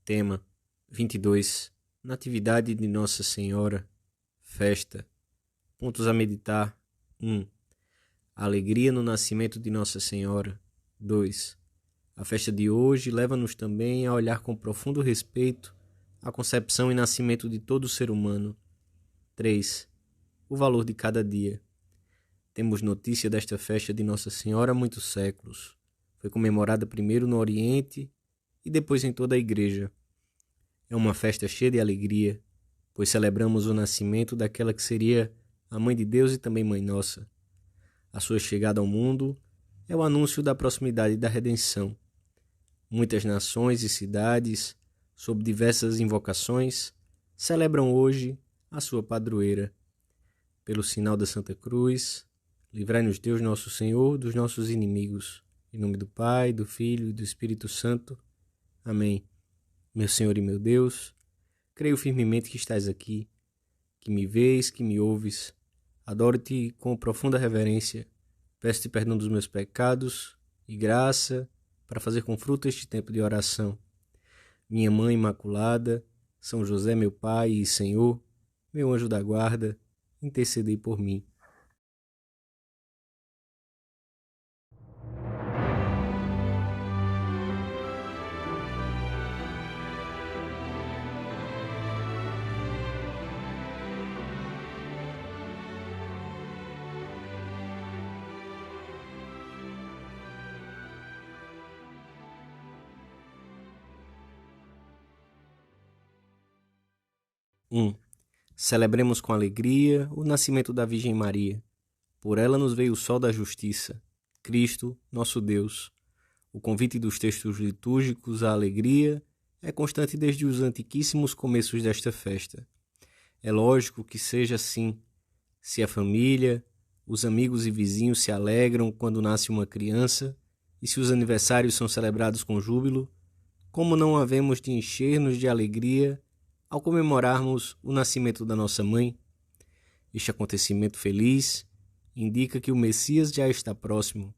Tema 22. Natividade de Nossa Senhora. Festa. Pontos a meditar. 1. A alegria no nascimento de Nossa Senhora. 2. A festa de hoje leva-nos também a olhar com profundo respeito a concepção e nascimento de todo ser humano. 3. O valor de cada dia. Temos notícia desta festa de Nossa Senhora há muitos séculos. Foi comemorada primeiro no Oriente e depois em toda a Igreja. É uma festa cheia de alegria, pois celebramos o nascimento daquela que seria a Mãe de Deus e também Mãe Nossa. A sua chegada ao mundo é o anúncio da proximidade da redenção. Muitas nações e cidades, sob diversas invocações, celebram hoje a sua padroeira. Pelo sinal da Santa Cruz, livrai-nos Deus nosso Senhor dos nossos inimigos. Em nome do Pai, do Filho e do Espírito Santo. Amém. Meu Senhor e meu Deus, creio firmemente que estás aqui, que me vês, que me ouves. Adoro-te com profunda reverência. Peço-te perdão dos meus pecados e graça para fazer com fruto este tempo de oração. Minha Mãe Imaculada, São José, meu Pai e Senhor, meu anjo da guarda, intercedei por mim. Celebremos com alegria o nascimento da Virgem Maria. Por ela nos veio o sol da justiça, Cristo, nosso Deus. O convite dos textos litúrgicos à alegria é constante desde os antiquíssimos começos desta festa. É lógico que seja assim. Se a família, os amigos e vizinhos se alegram quando nasce uma criança, e se os aniversários são celebrados com júbilo, como não havemos de encher-nos de alegria ao comemorarmos o nascimento da nossa mãe? Este acontecimento feliz indica que o Messias já está próximo.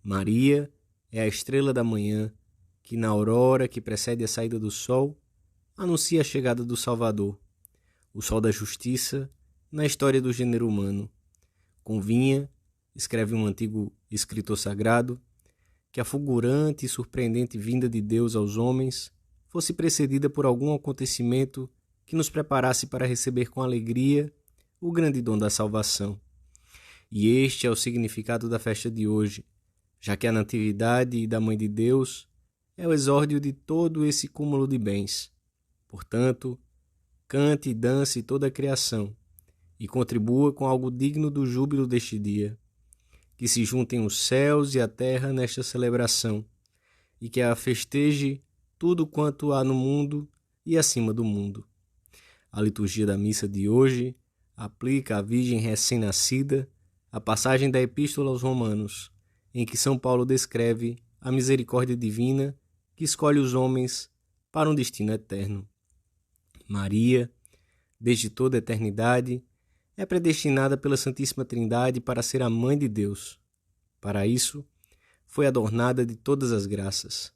Maria é a estrela da manhã que, na aurora que precede a saída do sol, anuncia a chegada do Salvador, o sol da justiça na história do gênero humano. Convinha, escreve um antigo escritor sagrado, que a fulgurante e surpreendente vinda de Deus aos homens fosse precedida por algum acontecimento que nos preparasse para receber com alegria o grande dom da salvação. E este é o significado da festa de hoje, já que a Natividade da Mãe de Deus é o exórdio de todo esse cúmulo de bens. Portanto, cante e dance toda a criação e contribua com algo digno do júbilo deste dia. Que se juntem os céus e a terra nesta celebração e que a festeje tudo quanto há no mundo e acima do mundo. A liturgia da missa de hoje aplica à Virgem recém-nascida a passagem da Epístola aos Romanos, em que São Paulo descreve a misericórdia divina que escolhe os homens para um destino eterno. Maria, desde toda a eternidade, é predestinada pela Santíssima Trindade para ser a Mãe de Deus. Para isso, foi adornada de todas as graças.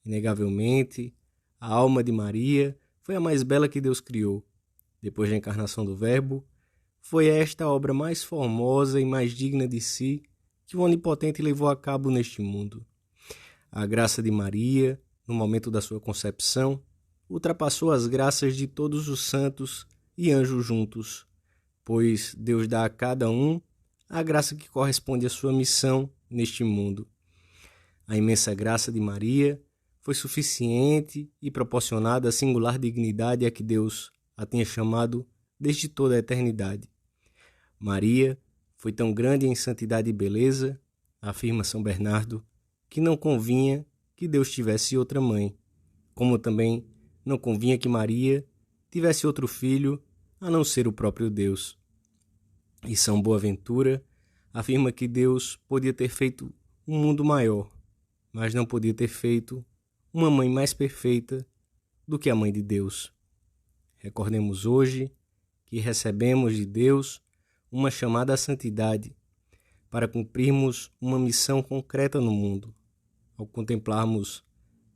Inegavelmente, a alma de Maria foi a mais bela que Deus criou. Depois da encarnação do Verbo, foi esta a obra mais formosa e mais digna de si que o Onipotente levou a cabo neste mundo. A graça de Maria, no momento da sua concepção, ultrapassou as graças de todos os santos e anjos juntos, pois Deus dá a cada um a graça que corresponde à sua missão neste mundo. A imensa graça de Maria foi suficiente e proporcionada a singular dignidade a que Deus a tinha chamado desde toda a eternidade. Maria foi tão grande em santidade e beleza, afirma São Bernardo, que não convinha que Deus tivesse outra mãe, como também não convinha que Maria tivesse outro filho a não ser o próprio Deus. E São Boaventura afirma que Deus podia ter feito um mundo maior, mas não podia ter feito uma mãe mais perfeita do que a Mãe de Deus. Recordemos hoje que recebemos de Deus uma chamada à santidade para cumprirmos uma missão concreta no mundo. Ao contemplarmos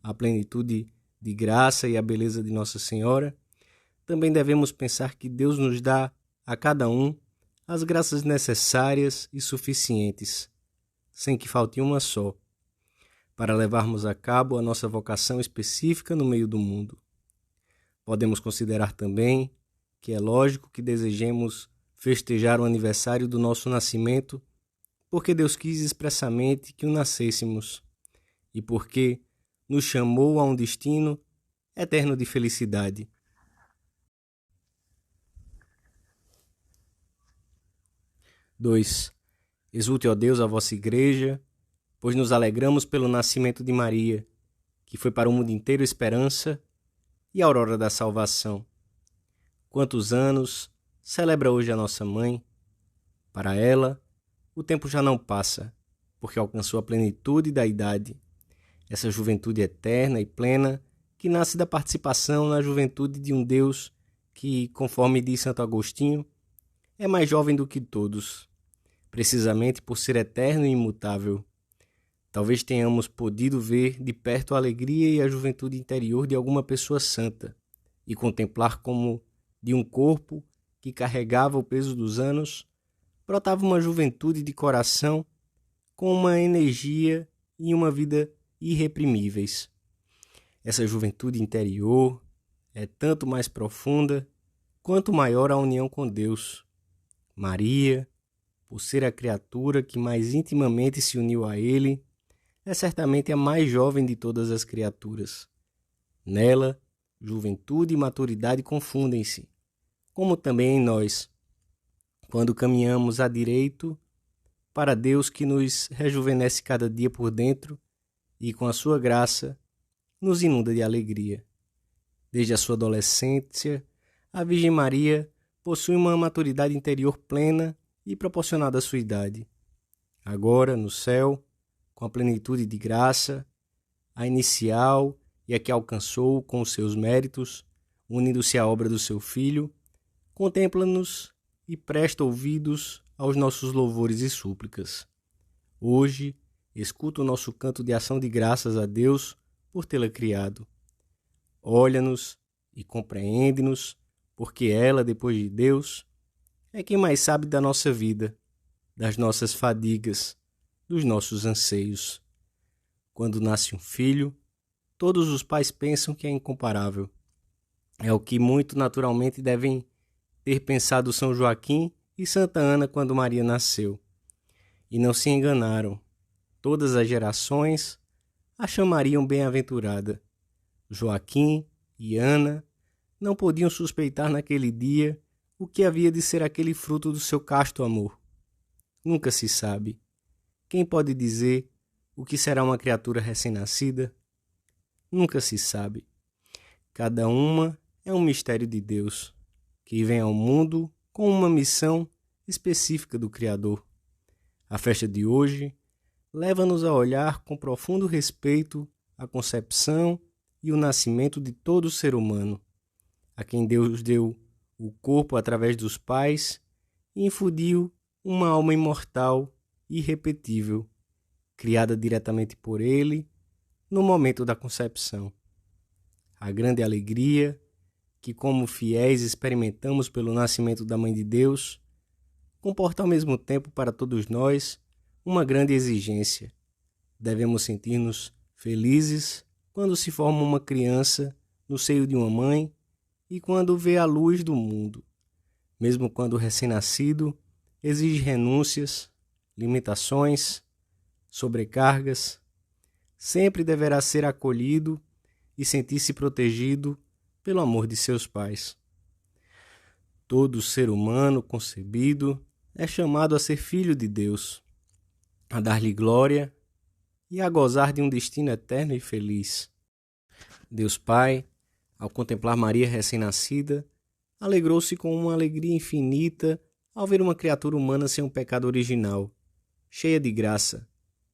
a plenitude de graça e a beleza de Nossa Senhora, também devemos pensar que Deus nos dá a cada um as graças necessárias e suficientes, sem que falte uma só, para levarmos a cabo a nossa vocação específica no meio do mundo. Podemos considerar também que é lógico que desejemos festejar o aniversário do nosso nascimento, porque Deus quis expressamente que o nascêssemos e porque nos chamou a um destino eterno de felicidade. Dois. Exulte, ó Deus, a vossa Igreja, pois nos alegramos pelo nascimento de Maria, que foi para o mundo inteiro esperança e aurora da salvação. Quantos anos celebra hoje a nossa mãe? Para ela, o tempo já não passa, porque alcançou a plenitude da idade, essa juventude eterna e plena que nasce da participação na juventude de um Deus que, conforme diz Santo Agostinho, é mais jovem do que todos, precisamente por ser eterno e imutável. Talvez tenhamos podido ver de perto a alegria e a juventude interior de alguma pessoa santa e contemplar como, de um corpo que carregava o peso dos anos, brotava uma juventude de coração com uma energia e uma vida irreprimíveis. Essa juventude interior é tanto mais profunda quanto maior a união com Deus. Maria, por ser a criatura que mais intimamente se uniu a Ele, é certamente a mais jovem de todas as criaturas. Nela, juventude e maturidade confundem-se, como também em nós, quando caminhamos a direito para Deus que nos rejuvenesce cada dia por dentro e, com a sua graça, nos inunda de alegria. Desde a sua adolescência, a Virgem Maria possui uma maturidade interior plena e proporcionada à sua idade. Agora, no céu, com a plenitude de graça, a inicial e a que alcançou com os seus méritos, unindo-se à obra do seu Filho, contempla-nos e presta ouvidos aos nossos louvores e súplicas. Hoje, escuta o nosso canto de ação de graças a Deus por tê-la criado. Olha-nos e compreende-nos, porque ela, depois de Deus, é quem mais sabe da nossa vida, das nossas fadigas, dos nossos anseios. Quando nasce um filho, todos os pais pensam que é incomparável. É o que muito naturalmente devem ter pensado São Joaquim e Santa Ana quando Maria nasceu. E não se enganaram. Todas as gerações a chamariam bem-aventurada. Joaquim e Ana não podiam suspeitar naquele dia o que havia de ser aquele fruto do seu casto amor. Nunca se sabe. Quem pode dizer o que será uma criatura recém-nascida? Nunca se sabe. Cada uma é um mistério de Deus, que vem ao mundo com uma missão específica do Criador. A festa de hoje leva-nos a olhar com profundo respeito a concepção e o nascimento de todo ser humano, a quem Deus deu o corpo através dos pais e infundiu uma alma imortal e irrepetível, criada diretamente por Ele no momento da concepção. A grande alegria que, como fiéis, experimentamos pelo nascimento da Mãe de Deus, comporta ao mesmo tempo para todos nós uma grande exigência. Devemos sentir-nos felizes quando se forma uma criança no seio de uma mãe e quando vê a luz do mundo, mesmo quando o recém-nascido exige renúncias, limitações, sobrecargas. Sempre deverá ser acolhido e sentir-se protegido pelo amor de seus pais. Todo ser humano concebido é chamado a ser filho de Deus, a dar-lhe glória e a gozar de um destino eterno e feliz. Deus Pai, ao contemplar Maria recém-nascida, alegrou-se com uma alegria infinita ao ver uma criatura humana sem um pecado original, cheia de graça,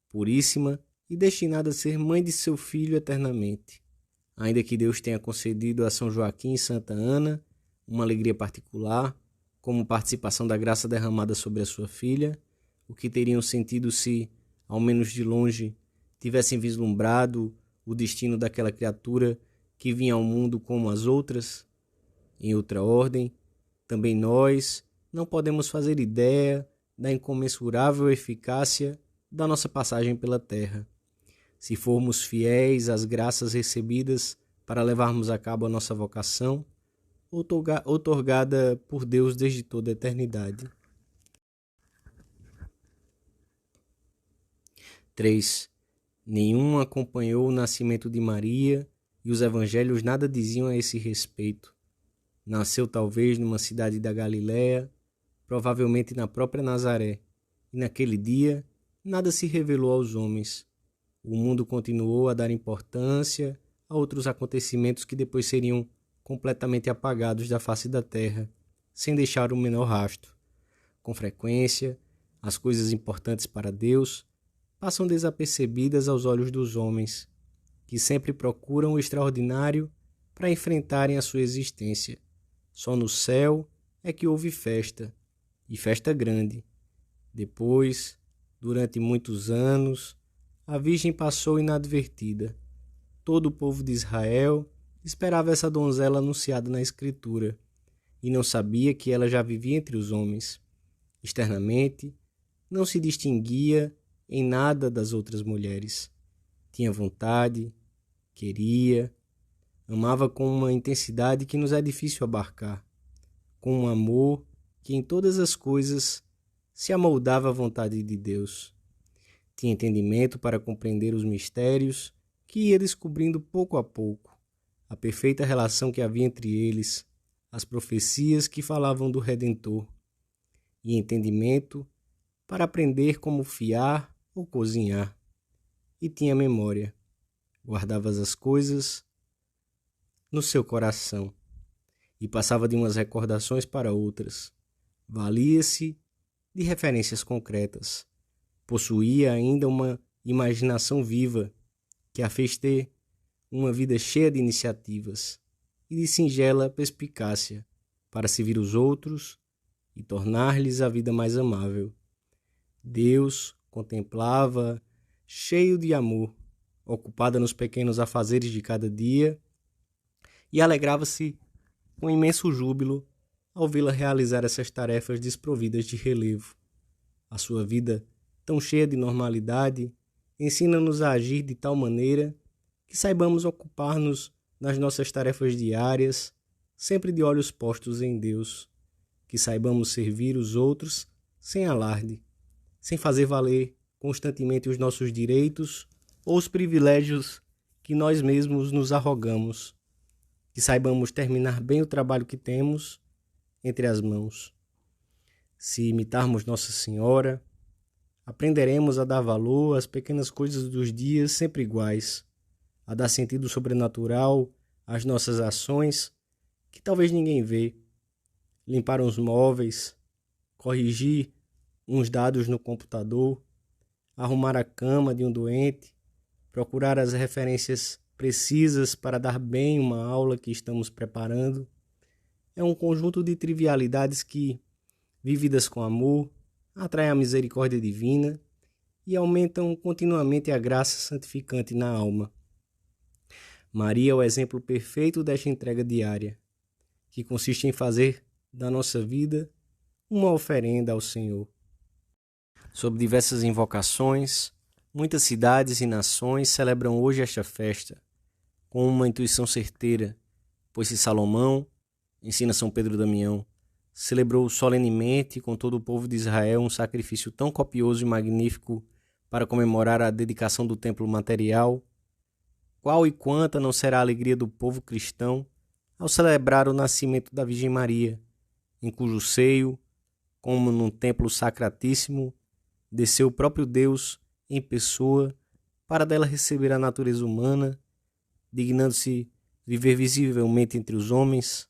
puríssima e destinada a ser mãe de seu filho eternamente. Ainda que Deus tenha concedido a São Joaquim e Santa Ana uma alegria particular, como participação da graça derramada sobre a sua filha, o que teriam sentido se, ao menos de longe, tivessem vislumbrado o destino daquela criatura que vinha ao mundo como as outras, em outra ordem, também nós não podemos fazer ideia da incomensurável eficácia da nossa passagem pela terra. Se formos fiéis às graças recebidas para levarmos a cabo a nossa vocação, outorgada por Deus desde toda a eternidade. 3. Nenhum acompanhou o nascimento de Maria e os evangelhos nada diziam a esse respeito. Nasceu talvez numa cidade da Galiléia, provavelmente na própria Nazaré, e naquele dia nada se revelou aos homens. O mundo continuou a dar importância a outros acontecimentos que depois seriam completamente apagados da face da terra, sem deixar o menor rastro. Com frequência, as coisas importantes para Deus passam desapercebidas aos olhos dos homens, que sempre procuram o extraordinário para enfrentarem a sua existência. Só no céu é que houve festa, e festa grande. Depois, durante muitos anos, a Virgem passou inadvertida. Todo o povo de Israel esperava essa donzela anunciada na Escritura, e não sabia que ela já vivia entre os homens. Externamente, não se distinguia em nada das outras mulheres. Tinha vontade, queria, amava com uma intensidade que nos é difícil abarcar, com um amor que em todas as coisas se amoldava à vontade de Deus. Tinha entendimento para compreender os mistérios que ia descobrindo pouco a pouco, a perfeita relação que havia entre eles, as profecias que falavam do Redentor, e entendimento para aprender como fiar ou cozinhar. E tinha memória, guardava as coisas no seu coração e passava de umas recordações para outras. Valia-se de referências concretas. Possuía ainda uma imaginação viva que a fez ter uma vida cheia de iniciativas e de singela perspicácia para servir os outros e tornar-lhes a vida mais amável. Deus contemplava cheio de amor, ocupada nos pequenos afazeres de cada dia, e alegrava-se com imenso júbilo ao vê-la realizar essas tarefas desprovidas de relevo. A sua vida, tão cheia de normalidade, ensina-nos a agir de tal maneira que saibamos ocupar-nos nas nossas tarefas diárias, sempre de olhos postos em Deus, que saibamos servir os outros sem alarde, sem fazer valer constantemente os nossos direitos ou os privilégios que nós mesmos nos arrogamos, que saibamos terminar bem o trabalho que temos entre as mãos. Se imitarmos Nossa Senhora, aprenderemos a dar valor às pequenas coisas dos dias sempre iguais, a dar sentido sobrenatural às nossas ações que talvez ninguém vê, limpar uns móveis, corrigir uns dados no computador, arrumar a cama de um doente, procurar as referências precisas para dar bem uma aula que estamos preparando. É um conjunto de trivialidades que, vividas com amor, atraem a misericórdia divina e aumentam continuamente a graça santificante na alma. Maria é o exemplo perfeito desta entrega diária, que consiste em fazer da nossa vida uma oferenda ao Senhor. Sob diversas invocações, muitas cidades e nações celebram hoje esta festa, com uma intuição certeira, pois se Salomão, ensina São Pedro Damião, celebrou solenemente com todo o povo de Israel um sacrifício tão copioso e magnífico para comemorar a dedicação do templo material, qual e quanta não será a alegria do povo cristão ao celebrar o nascimento da Virgem Maria, em cujo seio, como num templo sacratíssimo, desceu o próprio Deus em pessoa para dela receber a natureza humana, dignando-se viver visivelmente entre os homens.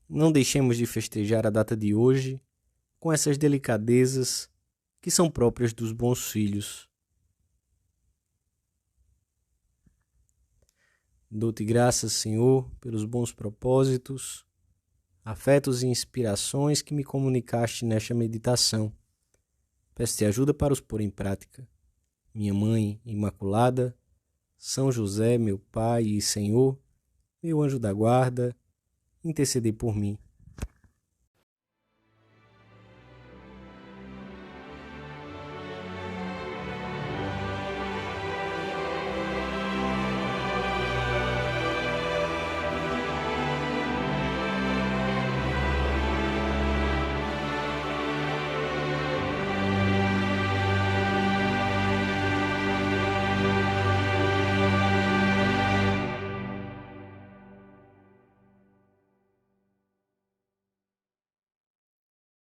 Não deixemos de festejar a data de hoje com essas delicadezas que são próprias dos bons filhos. Dou-te graças, Senhor, pelos bons propósitos, afetos e inspirações que me comunicaste nesta meditação. Peço-te ajuda para os pôr em prática. Minha Mãe Imaculada, São José, meu Pai e Senhor, meu anjo da guarda, intercedei por mim.